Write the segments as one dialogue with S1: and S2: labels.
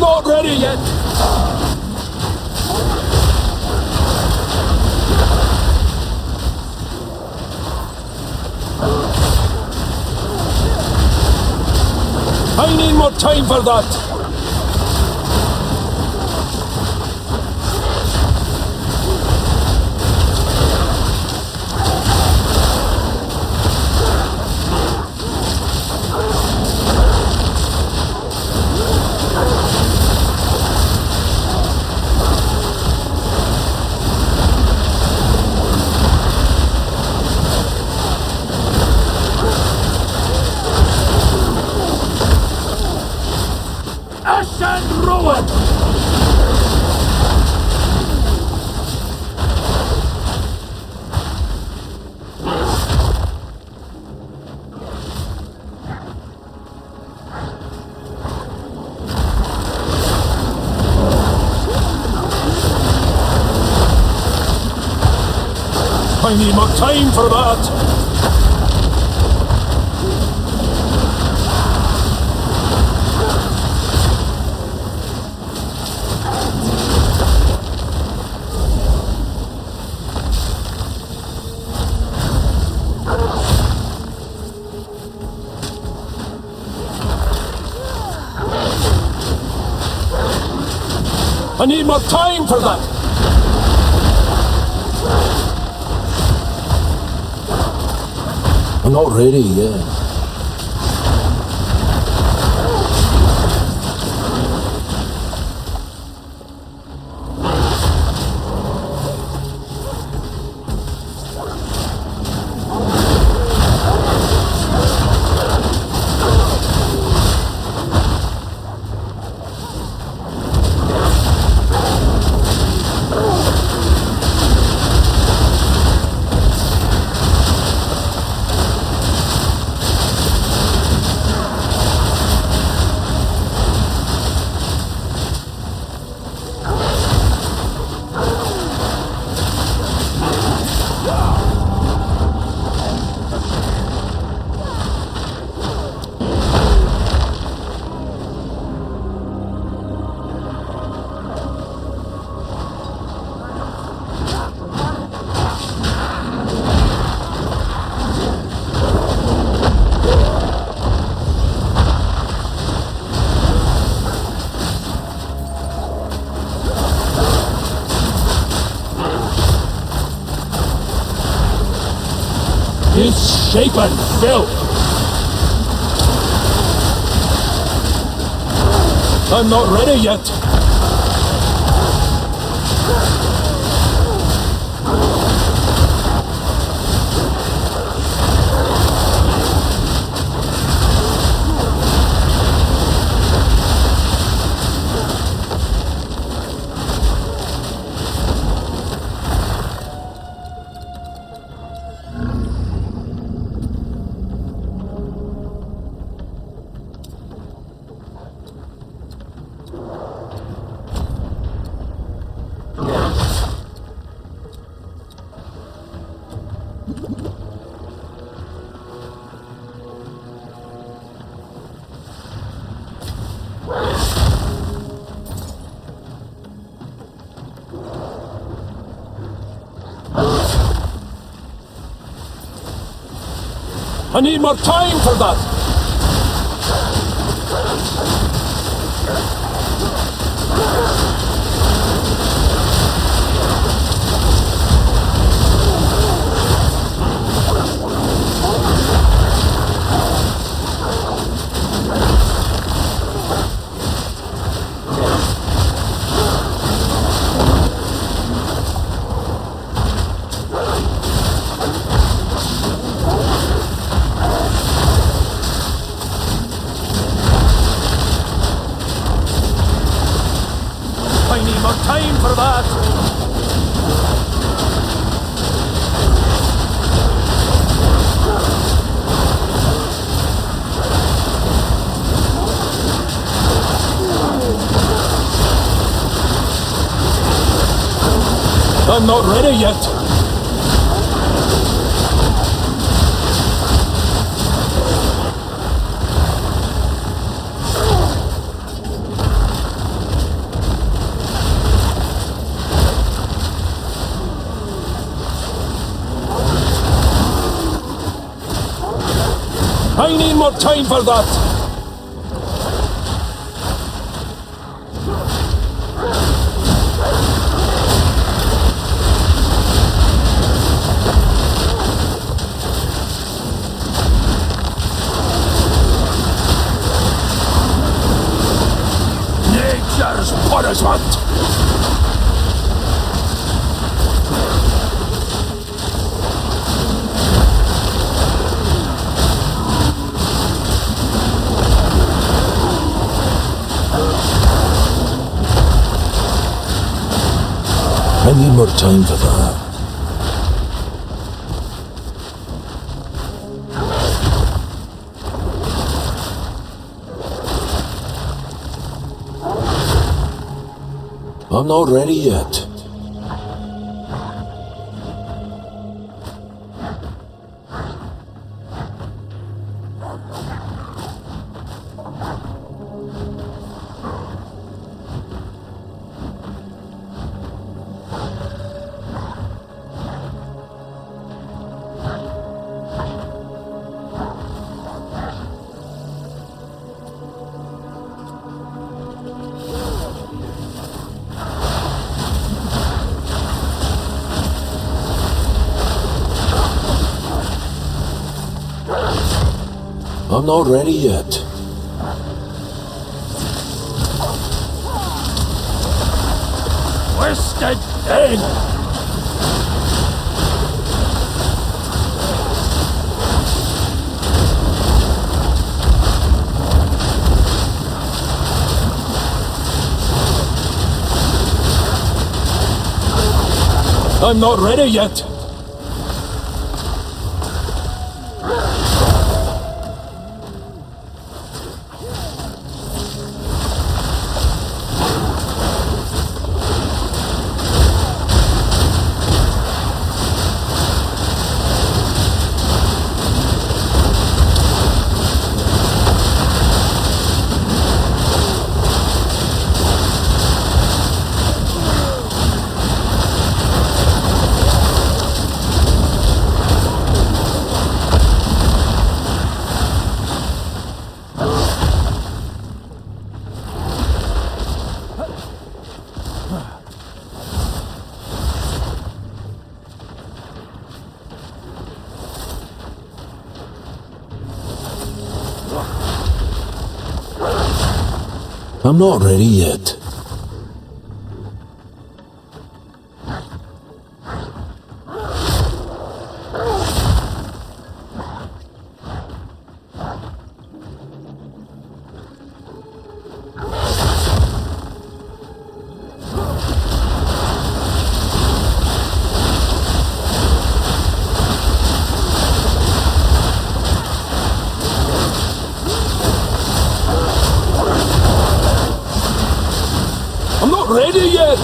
S1: not ready yet. I need more time for that. And ruin! I need more time for that. I need more time for that! I'm not ready yet. It's shapen, Bill! I'm not ready yet! I need more time for that! Time for that! I'm not ready yet! I need more time for that. Nature's punishment. I need more time for that. I'm not ready yet. I'm not ready yet. Twisted thing! I'm not ready yet. I'm not ready yet. Ready yet?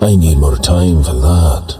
S1: I need more time for that.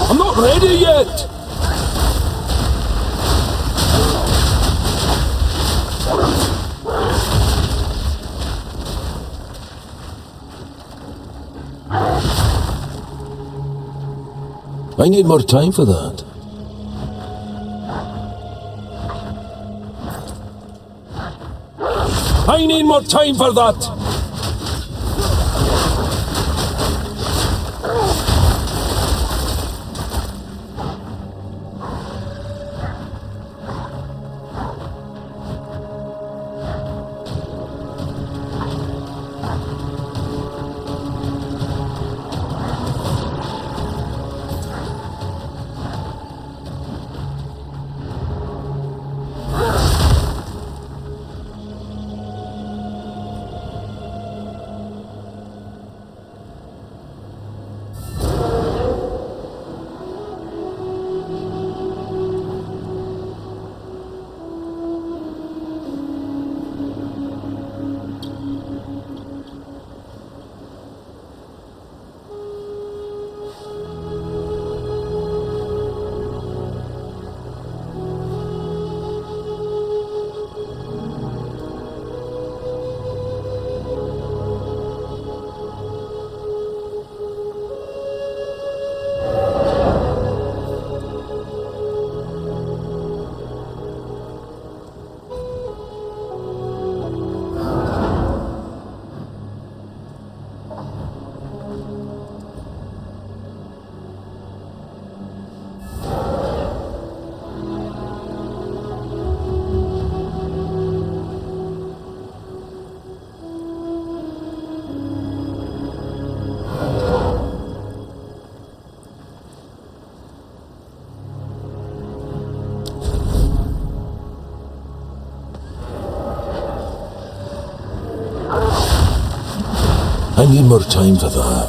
S1: I'm not ready yet! I need more time for that. I need more time for that! I need more time for that.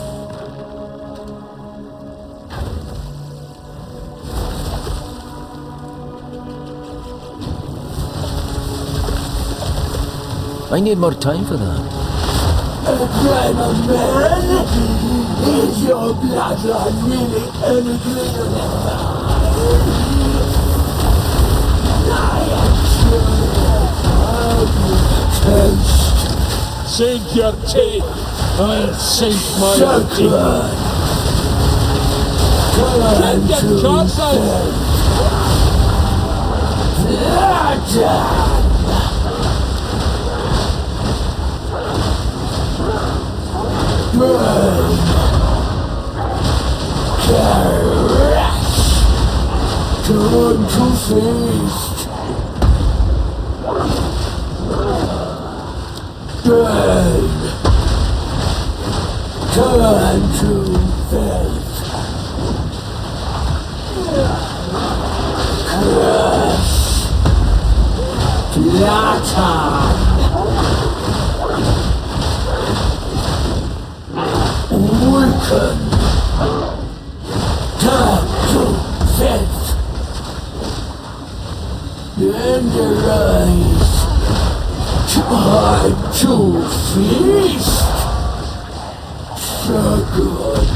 S2: I need more time for that.
S3: Man, is your bloodline really any greater than mine? I am sure taste.
S1: Sink your teeth. I'll sink my
S3: So
S1: teeth.
S3: good.
S1: Get your chorsers!
S3: Turn to feast. Burn. Turn to filth. Crush. Flatten. Weaken. Turn to filth. Tenderize. Time to feast. So good.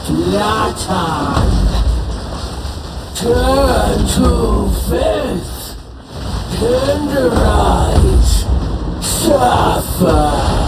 S3: Flatten. Turn to filth. Tenderize. Suffer.